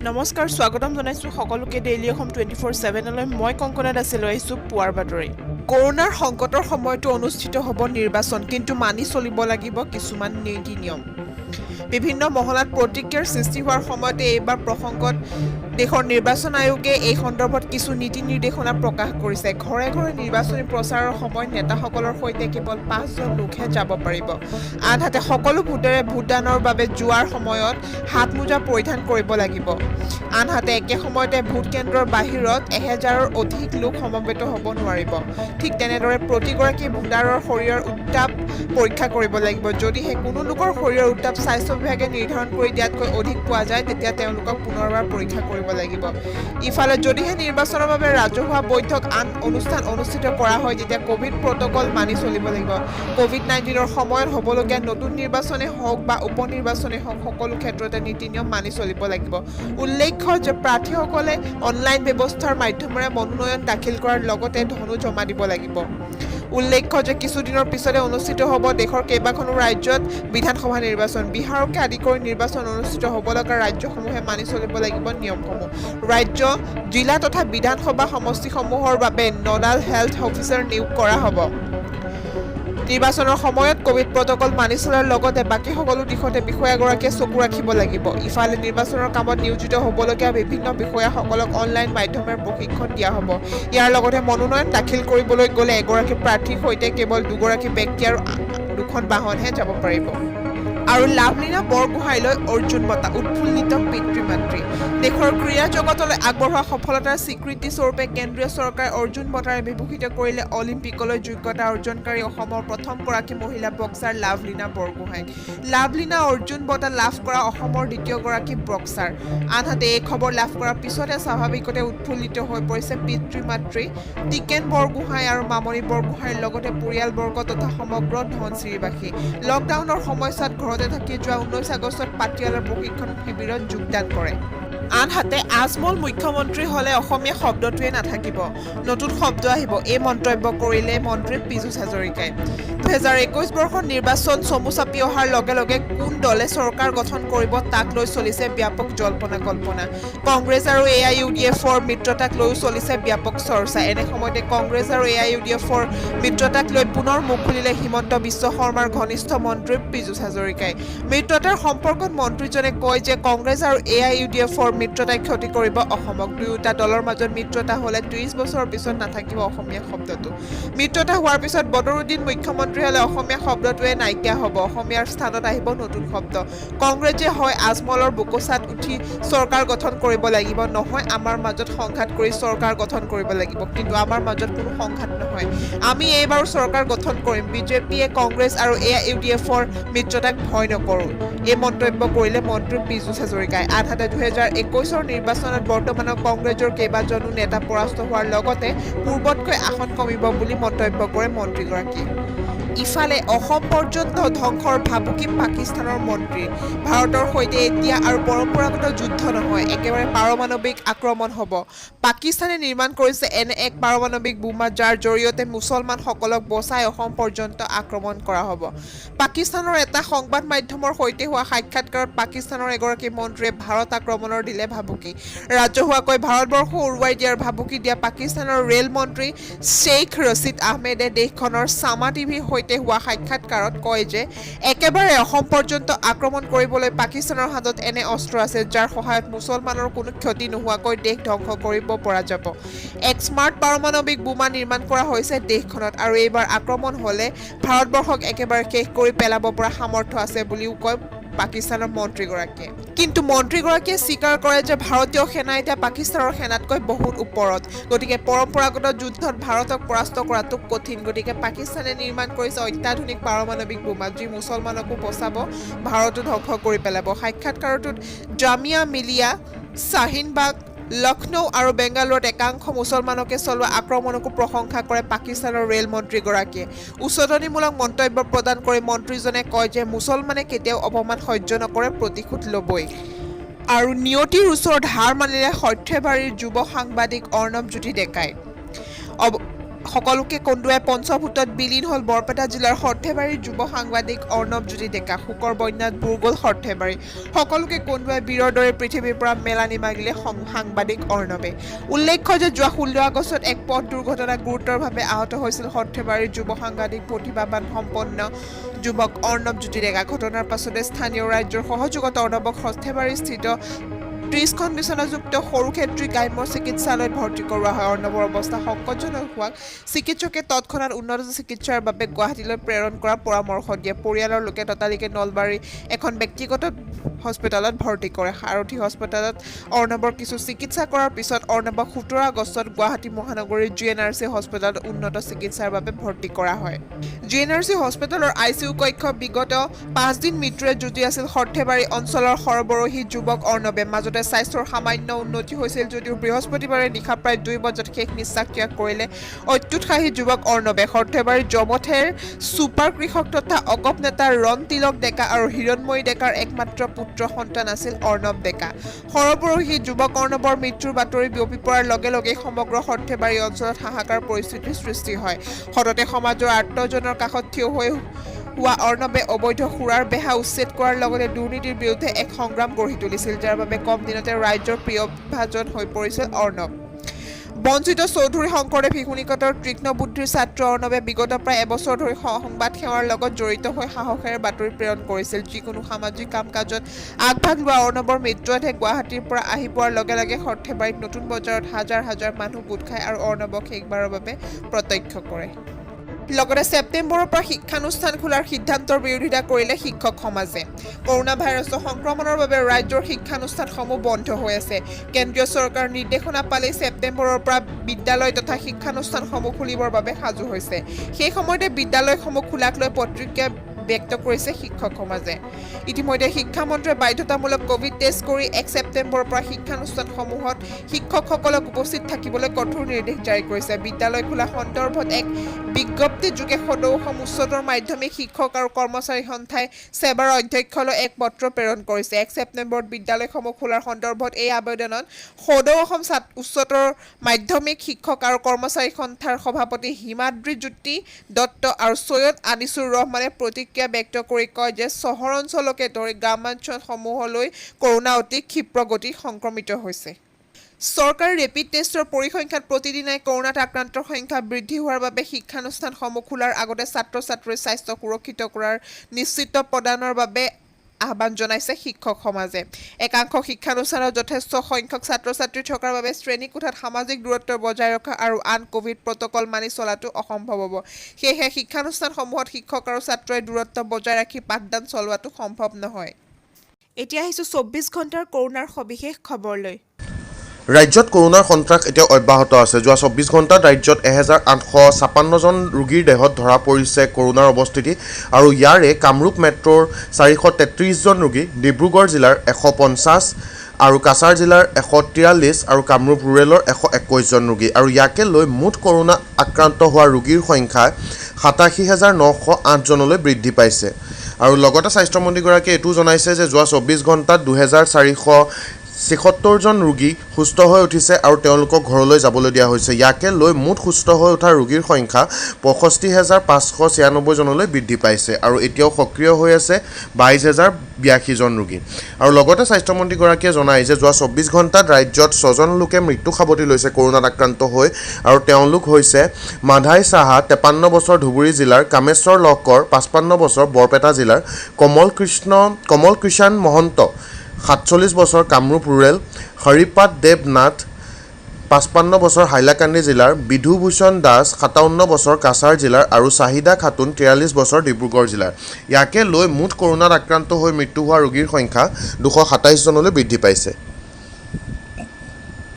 নমস্কাৰ স্বাগতম জনাইছো সকলোকে ডেইলি অসম 24/7লৈ মই কংকনা দাসে লৈ আহিছো পুৱাৰ বাতৰি কৰোনাৰ সংকটৰ সময়তো অনুষ্ঠিত হ'ব নিৰ্বাচন কিন্তু মানি চলিব লাগিব কিছুমান নীতি নিয়ম বিভিন্ন মহলাত প্ৰতিক্ৰিয়াৰ সৃষ্টি হোৱাৰ সময়তে এইবাৰ প্ৰসংগত দেশৰ নিৰ্বাচন আয়োগে এই সন্দৰ্ভত কিছু নীতি নিৰ্দেশনা প্ৰকাশ কৰিছে ঘৰে ঘৰে নিৰ্বাচনী প্ৰচাৰৰ সময় নেতাসকলৰ সৈতে কেৱল 5 জন লোকহে যাব পাৰিব আনহাতে সকলো ভোটাৰে ভোটদানৰ বাবে যোৱাৰ সময়ত হাত মোজা পৰিধান কৰিব লাগিব আনহাতে একে সময়তে ভোট কেন্দ্ৰৰ বাহিৰত 1000ৰ অধিক লোক সমবেত হ'ব নোৱাৰিব ঠিক তেনেদৰে প্ৰতিগৰাকী ভোটাৰৰ শৰীৰৰ উত্তাপ পৰীক্ষা কৰিব লাগিব যদিহে কোনো লোকৰ শৰীৰৰ উত্তাপ স্বাস্থ্য বিভাগে নিৰ্ধাৰণ কৰি দিয়াতকৈ অধিক পোৱা যায় তেতিয়া তেওঁলোকক পুনৰবাৰ পৰীক্ষা কৰিব লাগিব ইফালে যদিহে নিৰ্বাচনৰ বাবে ৰাজহুৱা বৈঠক আন অনুষ্ঠান অনুষ্ঠিত কৰা হয় তেতিয়া কোভিড প্ৰটকল মানি চলিব লাগিব কোভিড-19ৰ সময়ত হ'বলগীয়া নতুন নিৰ্বাচনে হওক বা উপনিৰ্বাচনে হওক সকলো ক্ষেত্ৰতে নীতি নিয়ম মানি চলিব লাগিব উল্লেখ্য যে প্ৰাৰ্থীসকলে অনলাইন ব্যৱস্থাৰ মাধ্যমেৰে মনোনয়ন দাখিল কৰাৰ লগতে ধনো জমা দিব লাগিব উল্লেখ্য যে কিছুদিনৰ পিছতে অনুষ্ঠিত হ'ব দেশৰ কেইবাখনো ৰাজ্যত বিধানসভা নিৰ্বাচন বিহাৰকে আদি কৰি নিৰ্বাচন অনুষ্ঠিত হ'ব লগা ৰাজ্যসমূহে মানি চলিব লাগিব নিয়মসমূহ ৰাজ্য জিলা তথা বিধানসভা সমষ্টিসমূহৰ বাবে নডাল হেল্থ অফিচাৰ নিয়োগ কৰা হ'ব নিৰ্বাচনৰ সময়ত কোভিড প্ৰটকল মানি চলাৰ লগতে বাকী সকলো দিশতে বিষয়াগৰাকীয়ে চকু ৰাখিব লাগিব ইফালে নিৰ্বাচনৰ কামত নিয়োজিত হ'বলগীয়া বিভিন্ন বিষয়াসকলক অনলাইন মাধ্যমেৰে প্ৰশিক্ষণ দিয়া হ'ব ইয়াৰ লগতে মনোনয়ন দাখিল কৰিবলৈ গ'লে এগৰাকী প্ৰাৰ্থীৰ সৈতে কেৱল দুগৰাকী ব্যক্তি আৰু দুখন বাহনহে যাব পাৰিব আৰু লাভলীনা বৰগোহাঁইলৈ অৰ্জুন বঁটা উৎফুল্লিত পিতৃ-মাতৃ দেশৰ ক্ৰীড়া জগতলৈ আগবঢ়োৱা সফলতাৰ স্বীকৃতি স্বৰূপে কেন্দ্ৰীয় চৰকাৰে অৰ্জুন বঁটাৰে বিভূষিত কৰিলে অলিম্পিকলৈ যোগ্যতা অৰ্জনকাৰী অসমৰ প্ৰথমগৰাকী মহিলা বক্সাৰ লাভলীনা বৰগোহাঁই লাভলীনা অৰ্জুন বঁটা লাভ কৰা অসমৰ দ্বিতীয়গৰাকী বক্সাৰ আনহাতে এই খবৰ লাভ কৰাৰ পিছতে স্বাভাৱিকতে উৎফুল্লিত হৈ পৰিছে পিতৃ-মাতৃ টিকেন বৰগোহাঁই আৰু মামণি বৰগোহাঁইৰ লগতে পৰিয়ালবৰ্গ তথা সমগ্ৰ ধনশিৰিবাসী লকডাউনৰ সময়ছোৱাত ঘৰতে থাকি যোৱা 19 আগষ্টত পাটিয়ালাৰ প্ৰশিক্ষণ শিবিৰত যোগদান কৰে আনহাতে আজমল মুখ্যমন্ত্ৰী হলে অসমীয়া শব্দটোৱে নাথাকিব নতুন শব্দ আহিব এই মন্তব্য কৰিলে মন্ত্ৰী পীযুষ হাজৰিকাই 2021 বৰ্ষৰ নিৰ্বাচন চমু চাপি অহাৰ লগে লগে কোন দলে চৰকাৰ গঠন কৰিব তাক লৈ চলিছে ব্যাপক জল্পনা কল্পনা কংগ্ৰেছ আৰু AIUDFৰ মিত্ৰতাক লৈও চলিছে ব্যাপক চৰ্চা এনে সময়তে কংগ্ৰেছ আৰু AIUDFৰ মিত্ৰতাক লৈ পুনৰ মুখ খুলিলে হিমন্ত বিশ্ব শৰ্মাৰ ঘনিষ্ঠ মন্ত্ৰী পীযুষ হাজৰিকাই মিত্ৰতাৰ সম্পৰ্কত মন্ত্ৰীজনে কয় যে কংগ্ৰেছ আৰু AIUDFৰ মিত্ৰতাই ক্ষতি কৰিব অসমক দুয়োটা দলৰ মাজত মিত্ৰতা হলে 30 বছৰৰ পিছত নাথাকিব অসমীয়া শব্দটো মিত্ৰতা হোৱাৰ পিছত বদৰুদ্দিন মুখ্যমন্ত্ৰী হলে অসমীয়া শব্দটোৱে নাইকিয়া হ'ব অসমীয়াৰ স্থানত আহিব নতুন শব্দ কংগ্ৰেছে হয় আজমলৰ বুকুচাত উঠি চৰকাৰ গঠন কৰিব লাগিব নহয় আমাৰ মাজত সংঘাত কৰি চৰকাৰ গঠন কৰিব লাগিব কিন্তু আমাৰ মাজত কোনো সংঘাত নহয় আমি এইবাৰ চৰকাৰ গঠন কৰিম বিজেপিয়ে কংগ্ৰেছ আৰু AIUDFৰ মিত্ৰতাক ভয় নকৰো এই মন্তব্য কৰিলে মন্ত্ৰী পীযুষ হাজৰিকাই আনহাতে 2021ৰ নিৰ্বাচনত বৰ্তমানৰ কংগ্ৰেছৰ কেইবাজনো নেতা পৰাস্ত হোৱাৰ লগতে পূৰ্বতকৈ আসন কমিব বুলি মন্তব্য কৰে মন্ত্ৰীগৰাকীয়ে ইফালে অসম পৰ্যন্ত ধ্বংসৰ ভাবুকি পাকিস্তানৰ মন্ত্ৰী ভাৰতৰ সৈতে এতিয়া আৰু পৰম্পৰাগত যুদ্ধ নহয় একেবাৰে পাৰমাণৱিক আক্ৰমণ হ'ব পাকিস্তানে নিৰ্মাণ কৰিছে এনে এক পাৰমাণৱিক বোমা যাৰ জৰিয়তে মুছলমানসকলক বচাই অসম পৰ্যন্ত আক্ৰমণ কৰা হ'ব পাকিস্তানৰ এটা সংবাদ মাধ্যমৰ সৈতে হোৱা সাক্ষাৎকাৰত পাকিস্তানৰ এগৰাকী মন্ত্ৰীয়ে ভাৰত আক্ৰমণৰ দিলে ভাবুকি ৰাজহুৱাকৈ ভাৰতবৰ্ষ উৰুৱাই দিয়াৰ ভাবুকি দিয়া পাকিস্তানৰ ৰেল মন্ত্ৰী শ্বেইখ ৰছিদ আহমেদে দেশখনৰ সামা টিভিৰ সৈতে হোৱা সাক্ষাৎকাৰত কয় যে একেবাৰে অসম পৰ্যন্ত আক্ৰমণ কৰিবলৈ পাকিস্তানৰ হাতত এনে অস্ত্ৰ আছে যাৰ সহায়ত মুছলমানৰ কোনো ক্ষতি নোহোৱাকৈ দেশ ধ্বংস কৰিব পৰা যাব এক স্মাৰ্ট পাৰমাণৱিক বোমা নিৰ্মাণ কৰা হৈছে দেশখনত আৰু এইবাৰ আক্ৰমণ হ'লে ভাৰতবৰ্ষক একেবাৰে শেষ কৰি পেলাব পৰা সামৰ্থ্য আছে বুলিও কয় পাকিস্তানৰ মন্ত্ৰীগৰাকীয়ে কিন্তু মন্ত্ৰীগৰাকীয়ে স্বীকাৰ কৰে যে ভাৰতীয় সেনা এতিয়া পাকিস্তানৰ সেনাতকৈ বহুত ওপৰত গতিকে পৰম্পৰাগত যুদ্ধত ভাৰতক পৰাস্ত কৰাটো কঠিন গতিকে পাকিস্তানে নিৰ্মাণ কৰিছে অত্যাধুনিক পাৰমাণৱিক বোমা যি মুছলমানকো বচাব ভাৰতো ধ্বংস কৰি পেলাব সাক্ষাৎকাৰটোত জামিয়া মিলিয়া শাহিনবাগ লক্ষ্ণৌ আৰু বেংগালুৰুত একাংশ মুছলমানকে চলোৱা আক্ৰমণকো প্ৰশংসা কৰে পাকিস্তানৰ ৰেল মন্ত্ৰীগৰাকীয়ে উচতনিমূলক মন্তব্য প্ৰদান কৰি মন্ত্ৰীজনে কয় যে মুছলমানে কেতিয়াও অপমান সহ্য নকৰে প্ৰতিশোধ ল'বই আৰু নিয়তিৰ ওচৰত হাৰ মানিলে সৰ্থেবাৰীৰ যুৱ সাংবাদিক অৰ্ণৱ জ্যোতি ডেকাই সকলোকে কন্দুৱাই পঞ্চভূতত বিলীন হ'ল বৰপেটা জিলাৰ সৰ্থেবাৰীৰ যুৱ সাংবাদিক অৰ্ণৱজ্যোতি ডেকা। শোকৰ বন্যাত বুৰ গ'ল সৰ্থেবাৰী। সকলোকে কন্দুৱাই বীৰৰ দৰে পৃথিৱীৰ পৰা মেলানি মাগিলে সাংবাদিক অৰ্ণৱে। উল্লেখ্য যে যোৱা 16 আগষ্টত এক পথ দুৰ্ঘটনাত গুৰুতৰভাৱে আহত হৈছিল সৰ্থেবাৰীৰ যুৱ সাংবাদিক প্ৰতিভাবান সম্পন্ন যুৱক অৰ্ণৱজ্যোতি ডেকা। ঘটনাৰ পাছতে স্থানীয় ৰাজ্যৰ সহযোগত অৰ্ণৱক সৰ্থেবাৰীস্থিত 30খন বিচনাযুক্ত সৰুক্ষেত্ৰী গ্ৰাম্য চিকিৎসালয়ত ভৰ্তি কৰোৱা হয়। অৰ্ণৱৰ অৱস্থা সংকটজনক হোৱাক চিকিৎসকে তৎক্ষণাত উন্নত চিকিৎসাৰ বাবে গুৱাহাটীলৈ প্ৰেৰণ কৰাৰ পৰামৰ্শ দিয়ে। পৰিয়ালৰ লোকে ততালিকে নলবাৰীৰ এখন ব্যক্তিগত হস্পিটেলত ভৰ্তি কৰে। সাৰথী হস্পিটেলত অৰ্ণৱৰ কিছু চিকিৎসা কৰাৰ পিছত অৰ্ণৱক 17 আগষ্টত গুৱাহাটী মহানগৰীৰ GNRC হস্পিটেলত উন্নত চিকিৎসাৰ বাবে ভৰ্তি কৰা হয়। GNRC হস্পিটেলৰ ICU কক্ষ বিগত 5 দিন মৃত্যুৰে যুঁজি আছিল সৰ্থেবাৰী অঞ্চলৰ সৰবৰাহী যুৱক অৰ্ণৱে। মাজতে স্বাস্থ্যৰ সামান্য উন্নতি হৈছিল যদিও বৃহস্পতিবাৰে নিশা প্ৰায় 2 বজাত শেষ নিশ্বাস ত্যাগ কৰিলে অত্যুৎসাহী যুৱক অৰ্ণৱে। সৰ্থেবাৰীৰ জমথেৰ ছুপাৰ কৃষক তথা অগপ নেতা ৰণ তিলক ডেকা আৰু হিৰণময়ী ডেকাৰ একমাত্ৰ পুত্ৰ সন্তান আছিল অৰ্ণৱ ডেকা। সৰবৰাহী যুৱক অৰ্ণৱৰ মৃত্যুৰ বাতৰি বিয়পি পৰাৰ লগে লগে সমগ্ৰ সৰ্থেবাৰী অঞ্চলত হাহাকাৰ পৰিস্থিতিৰ সৃষ্টি হয়। সততে সমাজৰ আৰ্তজনৰ কাষত থিয় হৈ হোৱা অৰ্ণৱে অবৈধ সুৰাৰ বেহা উচ্ছেদ কৰাৰ লগতে দুৰ্নীতিৰ বিৰুদ্ধে এক সংগ্ৰাম গঢ়ি তুলিছিল, যাৰ বাবে কম দিনতে ৰাজ্যৰ প্ৰিয়ভাজন হৈ পৰিছিল অৰ্ণৱ। বঞ্চিত চৌধুৰী শংকৰদেৱ শিশু নিকেতনৰ তীক্ষ্ণ বুদ্ধিৰ ছাত্ৰ অৰ্ণৱে বিগত প্ৰায় এবছৰ ধৰি সংবাদ সেৱাৰ লগত জড়িত হৈ সাহসেৰে বাতৰি প্ৰেৰণ কৰিছিল। যিকোনো সামাজিক কাম কাজত আগভাগ লোৱা অৰ্ণৱৰ মৃত্যুতহে গুৱাহাটীৰ পৰা আহি পোৱাৰ লগে লগে সৰ্থেবাৰীত নতুন বজাৰত হাজাৰ হাজাৰ মানুহ গোট খায় আৰু অৰ্ণৱক শেষবাৰৰ বাবে প্ৰত্যক্ষ কৰে। লগতে ছেপ্টেম্বৰৰ পৰা শিক্ষানুষ্ঠান খোলাৰ সিদ্ধান্তৰ বিৰোধিতা কৰিলে শিক্ষক সমাজে। কৰোনা ভাইৰাছৰ সংক্ৰমণৰ বাবে ৰাজ্যৰ শিক্ষানুষ্ঠানসমূহ বন্ধ হৈ আছে। কেন্দ্ৰীয় চৰকাৰৰ নিৰ্দেশনা পালেই ছেপ্টেম্বৰৰ পৰা বিদ্যালয় তথা শিক্ষানুষ্ঠানসমূহ খুলিবৰ বাবে সাজু হৈছে। সেই সময়তে বিদ্যালয়সমূহ খোলাক লৈ প্ৰতিক্ৰিয়া ব্যক্ত কৰিছে শিক্ষক সমাজে। ইতিমধ্যে শিক্ষামন্ত্ৰীয়ে বাধ্যতামূলক কোভিড টেষ্ট কৰি 1 ছেপ্টেম্বৰৰ পৰা শিক্ষানুষ্ঠানসমূহত শিক্ষকসকলক উপস্থিত থাকিবলৈ কঠোৰ নিৰ্দেশ জাৰি কৰিছে। বিদ্যালয় খোলা সন্দৰ্ভত এক বিজ্ঞপ্তিযোগে সদৌ অসম উচ্চতৰ মাধ্যমিক শিক্ষক আৰু কৰ্মচাৰী সন্থাই সেৱাৰ অধ্যক্ষলৈ এক পত্ৰ প্ৰেৰণ কৰিছে। 1 ছেপ্টেম্বৰত বিদ্যালয়সমূহ খোলাৰ সন্দৰ্ভত এই আবেদনত সদৌ অসম উচ্চতৰ মাধ্যমিক শিক্ষক আৰু কৰ্মচাৰী সন্থাৰ সভাপতি হিমাদ্ৰী জ্যোতি দত্ত আৰু সৈয়দ আনিছুৰ ৰহমানে প্ৰতিক্ৰিয়া ব্যক্ত কৰি কয় যে চহৰ অঞ্চলকে ধৰি গ্ৰামাঞ্চলসমূহলৈ কৰোনা অতি ক্ষীপ্ৰ গতিত সংক্ৰমিত হৈছে। চৰকাৰী ৰেপিড টেষ্টৰ পৰিসংখ্যাত প্ৰতিদিনাই কৰোনাত আক্ৰান্তৰ সংখ্যা বৃদ্ধি হোৱাৰ বাবে শিক্ষানুষ্ঠানসমূহ খোলাৰ আগতে ছাত্ৰ ছাত্ৰীৰ স্বাস্থ্য সুৰক্ষিত কৰাৰ নিশ্চিত প্ৰদানৰ বাবে আহ্বান জনাইছে শিক্ষক সমাজে। একাংশ শিক্ষানুষ্ঠানত যথেষ্ট সংখ্যক ছাত্ৰ ছাত্ৰী থকাৰ বাবে শ্ৰেণীকোঠাত সামাজিক দূৰত্ব বজাই ৰখা আৰু আন কোভিড প্ৰট'কল মানি চলাটো অসম্ভৱ হ'ব। সেয়েহে শিক্ষানুষ্ঠানসমূহত শিক্ষক আৰু ছাত্ৰই দূৰত্ব বজাই ৰাখি পাঠদান চলোৱাটো সম্ভৱ নহয়। এতিয়া আহিছোঁ 24 ঘণ্টাৰ কৰোনাৰ সবিশেষ খবৰলৈ। ৰাজ্যত কৰোনাৰ সন্ত্ৰাস এতিয়া অব্যাহত আছে। যোৱা 24 ঘণ্টাত ৰাজ্যত 1856 জন ৰোগীৰ দেহত ধৰা পৰিছে কৰোনাৰ অৱস্থিতি আৰু ইয়াৰে কামৰূপ মেট্ৰৰ 433 জন ৰোগী, ডিব্ৰুগড় জিলাৰ 150 আৰু কাছাৰ জিলাৰ 143 আৰু কামৰূপ ৰুৰেলৰ 121 জন ৰোগী। আৰু ইয়াকে লৈ মুঠ কৰোনা আক্ৰান্ত হোৱা ৰোগীৰ সংখ্যা 87,908 জনলৈ বৃদ্ধি পাইছে। আৰু লগতে স্বাস্থ্যমন্ত্ৰীগৰাকীয়ে এইটো জনাইছে যে যোৱা 24 ঘণ্টাত 2,476 জন ৰোগী সুস্থ হৈ উঠিছে আৰু তেওঁলোকক ঘৰলৈ যাবলৈ দিয়া হৈছে। ইয়াকে লৈ মুঠ সুস্থ হৈ উঠা ৰোগীৰ সংখ্যা 65,596 জনলৈ বৃদ্ধি পাইছে আৰু এতিয়াও সক্ৰিয় হৈ আছে 22,082 জন ৰোগী। আৰু লগতে স্বাস্থ্যমন্ত্ৰীগৰাকীয়ে জনায় যে যোৱা 24 ঘণ্টাত ৰাজ্যত 6 জন লোকে মৃত্যু সাৱটি লৈছে কৰোনাত আক্ৰান্ত হৈ আৰু তেওঁলোক হৈছে মাধাই সাহা 53 বছৰ ধুবুৰী জিলাৰ, কামেশ্বৰ লহকৰ 55 বছৰ বৰপেটা জিলাৰ, কমল কৃষাণ মহন্ত 47 বছৰ কামৰূপ ৰুৰেল, হৰিপাদ দেৱ নাথ 55 বছৰ হাইলাকান্দি জিলাৰ, বিধুভূষণ দাস 57 বছৰ কাছাৰ জিলাৰ আৰু চাহিদা খাতুন 43 বছৰ ডিব্ৰুগড় জিলাৰ। ইয়াকে লৈ মুঠ কৰোনাত আক্ৰান্ত হৈ মৃত্যু হোৱা ৰোগীৰ সংখ্যা 227 জনলৈ বৃদ্ধি পাইছে।